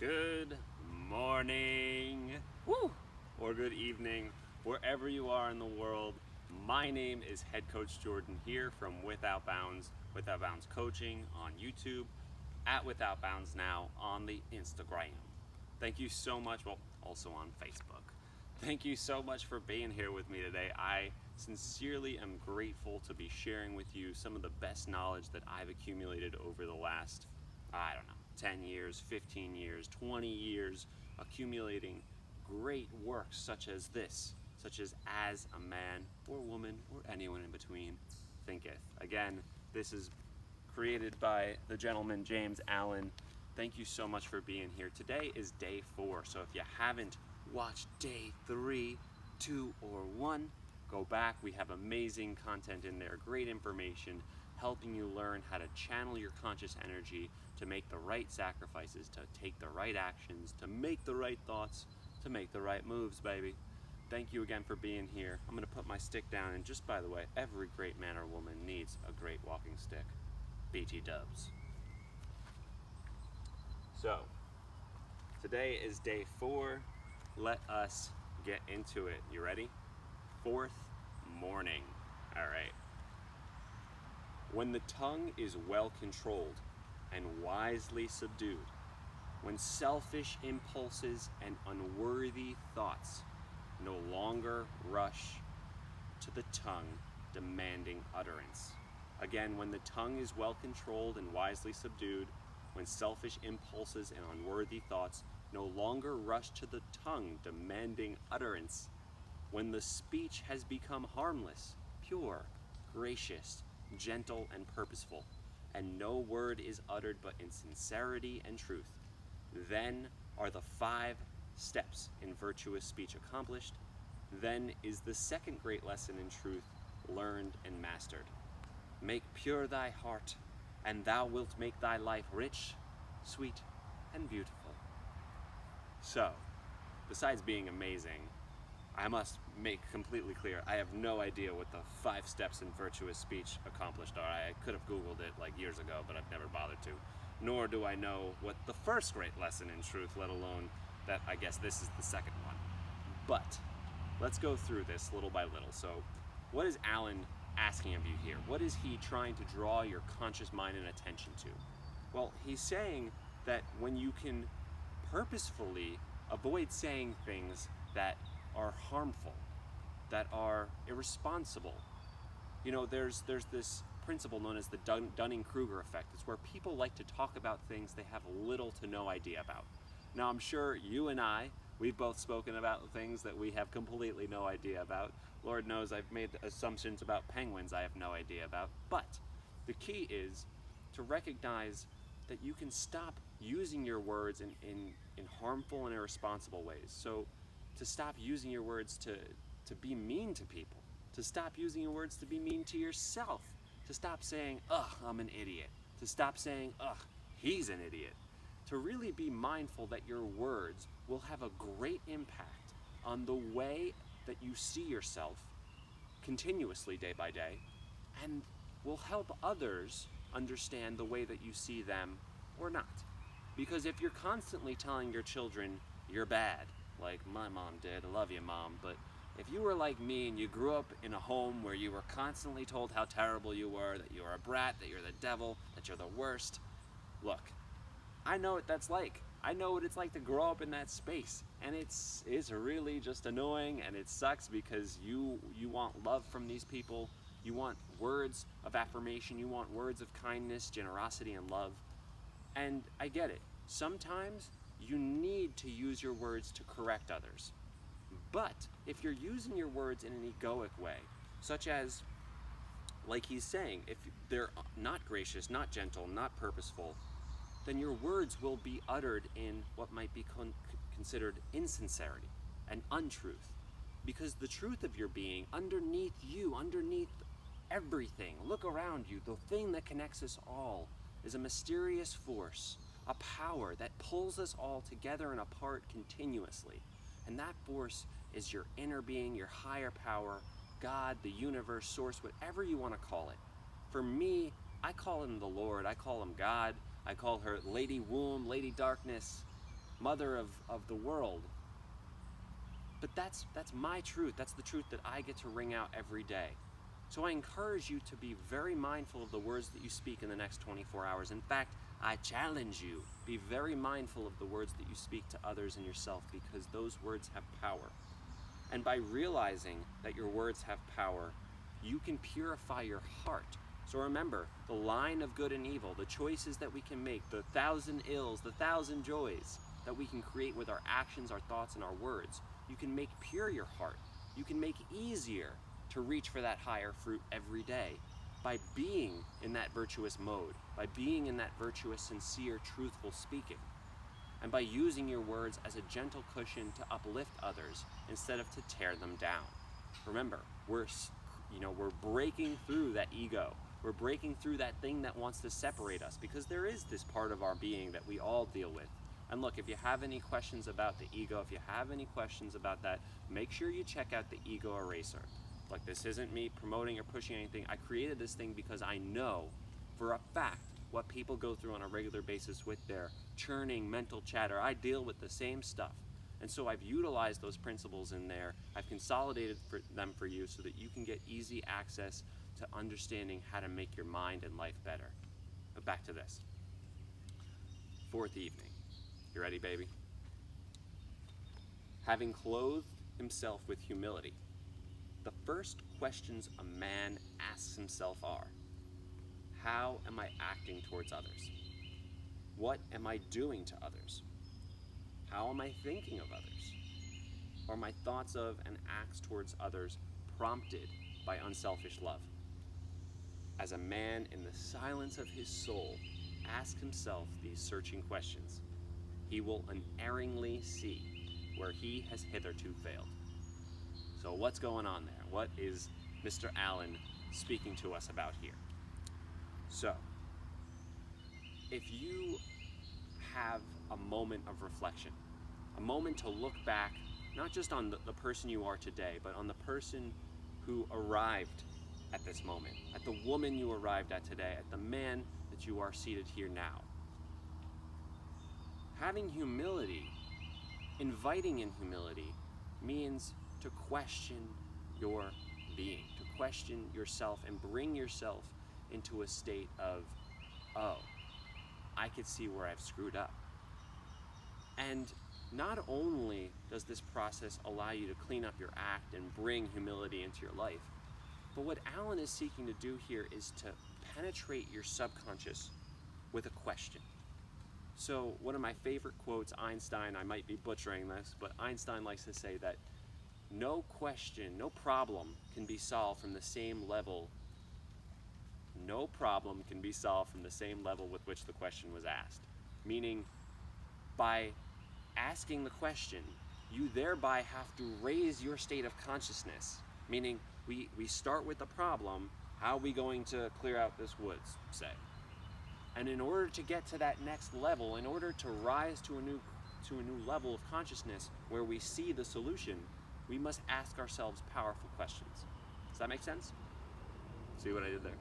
Good morning, woo, or good evening, wherever you are in the world. My name is Head Coach Jordan here from Without Bounds Coaching on YouTube, at Without Bounds now on the Instagram. Thank you so much, well, also on Facebook. Thank you so much for being here with me today. I sincerely am grateful to be sharing with you some of the best knowledge that I've accumulated over the last, 10 years, 15 years, 20 years, accumulating great works such as this, such as a man or woman or anyone in between thinketh. Again, this is created by the gentleman James Allen. Thank you so much for being here. Today is day 4, so if you haven't watched day 3, 2, or 1, go back. We have amazing content in there, great information, helping you learn how to channel your conscious energy to make the right sacrifices, to take the right actions, to make the right thoughts, to make the right moves, baby. Thank you again for being here. I'm going to put my stick down, and just by the way, every great man or woman needs a great walking stick. BT dubs. So, today is day 4. Let us get into it. You ready? 4th morning. All right. When the tongue is well controlled and wisely subdued, when selfish impulses and unworthy thoughts no longer rush to the tongue demanding utterance. Again, when the tongue is well controlled and wisely subdued, when selfish impulses and unworthy thoughts no longer rush to the tongue demanding utterance, when the speech has become harmless, pure, gracious, gentle, and purposeful, and no word is uttered but in sincerity and truth, then are the 5 steps in virtuous speech accomplished. Then is the second great lesson in truth learned and mastered. Make pure thy heart, and thou wilt make thy life rich, sweet, and beautiful. So, besides being amazing, I must make completely clear, I have no idea what the 5 steps in virtuous speech accomplished are. I could have Googled it like years ago, but I've never bothered to. Nor do I know what the first great lesson in truth, let alone that I guess this is the second one. But let's go through this little by little. So, what is Alan asking of you here? What is he trying to draw your conscious mind and attention to? Well, he's saying that when you can purposefully avoid saying things that are harmful, that are irresponsible. You know, there's this principle known as the Dunning-Kruger effect. It's where people like to talk about things they have little to no idea about. Now, I'm sure you and we've both spoken about things that we have completely no idea about. Lord knows I've made assumptions about penguins I have no idea about. But the key is to recognize that you can stop using your words in harmful and irresponsible ways. So to stop using your words to be mean to people, to stop using your words to be mean to yourself, to stop saying, ugh, I'm an idiot, to stop saying, ugh, he's an idiot, to really be mindful that your words will have a great impact on the way that you see yourself continuously day by day, and will help others understand the way that you see them or not. Because if you're constantly telling your children you're bad, like my mom did, I love you, Mom, but if you were like me and you grew up in a home where you were constantly told how terrible you were, that you were a brat, that you're the devil, that you're the worst, look, I know what that's like. I know what it's like to grow up in that space, and it's really just annoying, and it sucks because you want love from these people, you want words of affirmation, you want words of kindness, generosity, and love, and I get it. Sometimes you need to use your words to correct others, but if you're using your words in an egoic way, such as, like he's saying, if they're not gracious, not gentle, not purposeful, then your words will be uttered in what might be considered insincerity and untruth. Because the truth of your being, underneath you, underneath everything, look around you, the thing that connects us all is a mysterious force, a power that pulls us all together and apart continuously. And that force is your inner being, your higher power, God, the universe, source, whatever you want to call it. For me, I call him the Lord, I call him God, I call her Lady Womb, Lady Darkness. mother of the world. But that's my truth. That's the truth that I get to ring out every day. So I encourage you to be very mindful of the words that you speak in the next 24 hours. In fact, I challenge you, be very mindful of the words that you speak to others and yourself, because those words have power. And by realizing that your words have power, you can purify your heart. So remember, the line of good and evil, the choices that we can make, the 1,000 ills, the 1,000 joys that we can create with our actions, our thoughts, and our words. You can make pure your heart. You can make easier to reach for that higher fruit every day by being in that virtuous mode, by being in that virtuous, sincere, truthful speaking, and by using your words as a gentle cushion to uplift others instead of to tear them down. Remember, we're breaking through that ego. We're breaking through that thing that wants to separate us, because there is this part of our being that we all deal with. And look, if you have any questions about the ego, if you have any questions about that, make sure you check out the Ego Eraser. Look, this isn't me promoting or pushing anything. I created this thing because I know for a fact what people go through on a regular basis with their churning mental chatter. I deal with the same stuff. And so I've utilized those principles in there. I've consolidated them for you so that you can get easy access to understanding how to make your mind and life better. But back to this. Fourth evening. You ready, baby? Having clothed himself with humility, the first questions a man asks himself are, how am I acting towards others? What am I doing to others? How am I thinking of others? Are my thoughts of and acts towards others prompted by unselfish love? As a man in the silence of his soul asks himself these searching questions, he will unerringly see where he has hitherto failed. So what's going on there? What is Mr. Allen speaking to us about here? So, if you have a moment of reflection, a moment to look back, not just on the person you are today, but on the person who arrived at this moment, at the woman you arrived at today, at the man that you are seated here now. Having humility, inviting in humility, means to question your being, to question yourself and bring yourself into a state of, oh, I could see where I've screwed up. And not only does this process allow you to clean up your act and bring humility into your life, but what Alan is seeking to do here is to penetrate your subconscious with a question. So one of my favorite quotes, Einstein, I might be butchering this, but Einstein likes to say that no question, no problem can be solved from the same level. No problem can be solved from the same level with which the question was asked. Meaning, by asking the question, you thereby have to raise your state of consciousness. Meaning, we start with the problem, how are we going to clear out this woods, say? And in order to get to that next level, in order to rise to a new level of consciousness where we see the solution, we must ask ourselves powerful questions. Does that make sense? See what I did there?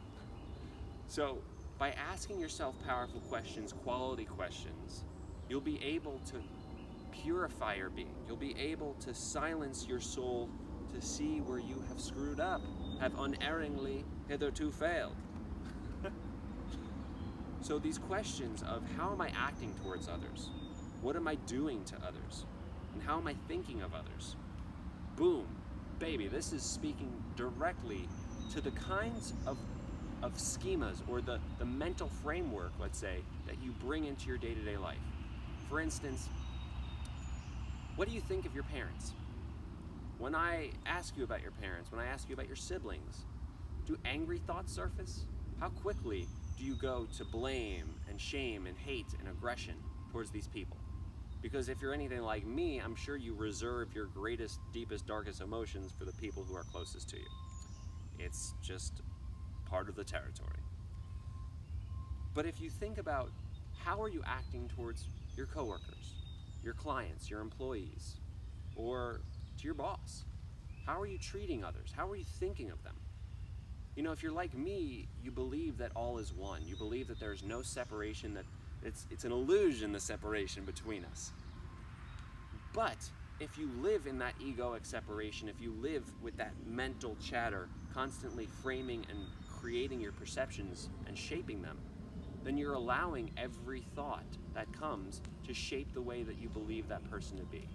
So, by asking yourself powerful questions, quality questions, you'll be able to purify your being. You'll be able to silence your soul to see where you have screwed up, have unerringly hitherto failed. So these questions of how am I acting towards others? What am I doing to others? And how am I thinking of others? Boom, baby, this is speaking directly to the kinds of schemas or the mental framework, let's say, that you bring into your day-to-day life. For instance, what do you think of your parents? When I ask you about your parents, when I ask you about your siblings, do angry thoughts surface? How quickly do you go to blame and shame and hate and aggression towards these people? Because if you're anything like me, I'm sure you reserve your greatest, deepest, darkest emotions for the people who are closest to you. It's just part of the territory. But if you think about how are you acting towards your coworkers, your clients, your employees, or to your boss? How are you treating others? How are you thinking of them? You know, if you're like me, you believe that all is one. You believe that there's no separation, that it's an illusion, the separation between us. But if you live in that egoic separation, if you live with that mental chatter, constantly framing and creating your perceptions and shaping them, then you're allowing every thought that comes to shape the way that you believe that person to be.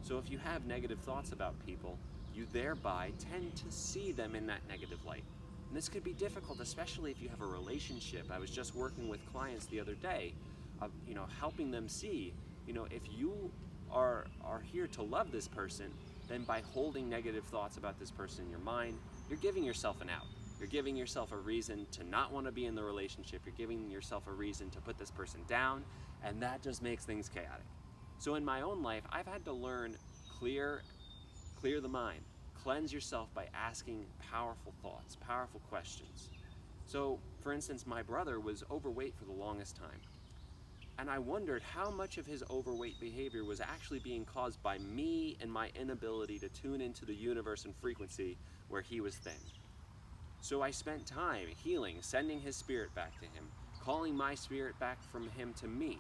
So if you have negative thoughts about people, you thereby tend to see them in that negative light. And this could be difficult, especially if you have a relationship. I was just working with clients the other day, helping them see, if you are here to love this person, then by holding negative thoughts about this person in your mind, you're giving yourself an out. You're giving yourself a reason to not want to be in the relationship. You're giving yourself a reason to put this person down, and that just makes things chaotic. So in my own life, I've had to learn clear the mind, cleanse yourself by asking powerful thoughts, powerful questions. So, for instance, my brother was overweight for the longest time. And I wondered how much of his overweight behavior was actually being caused by me and my inability to tune into the universe and frequency where he was thin. So I spent time healing, sending his spirit back to him, calling my spirit back from him to me.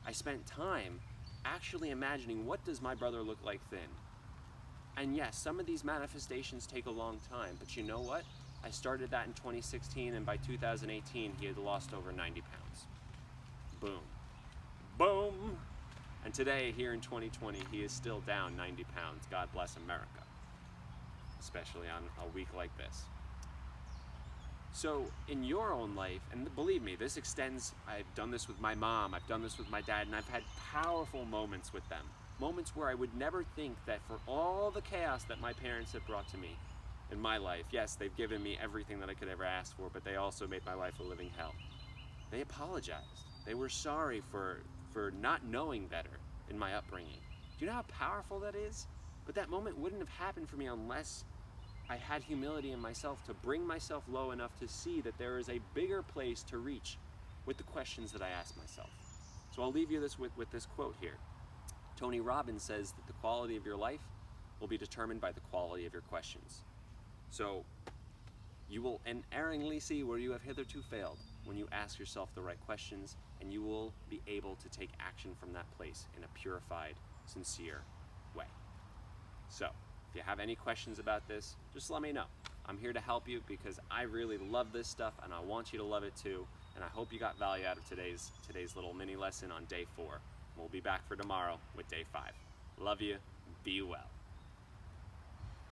I spent time actually imagining, what does my brother look like thin? And yes, some of these manifestations take a long time, but you know what? I started that in 2016, and by 2018, he had lost over 90 pounds. Boom. Boom! And today, here in 2020, he is still down 90 pounds. God bless America. Especially on a week like this. So, in your own life, and believe me, this extends, I've done this with my mom, I've done this with my dad, and I've had powerful moments with them. Moments where I would never think that for all the chaos that my parents have brought to me in my life, yes, they've given me everything that I could ever ask for, but they also made my life a living hell. They apologized. They were sorry for not knowing better in my upbringing. Do you know how powerful that is? But that moment wouldn't have happened for me unless I had humility in myself to bring myself low enough to see that there is a bigger place to reach with the questions that I ask myself. So I'll leave you with this quote here. Tony Robbins says that the quality of your life will be determined by the quality of your questions. So you will unerringly see where you have hitherto failed when you ask yourself the right questions, and you will be able to take action from that place in a purified, sincere way. So if you have any questions about this, just let me know. I'm here to help you because I really love this stuff and I want you to love it too. And I hope you got value out of today's little mini lesson on day 4. We'll be back for tomorrow with day 5. Love you. Be well.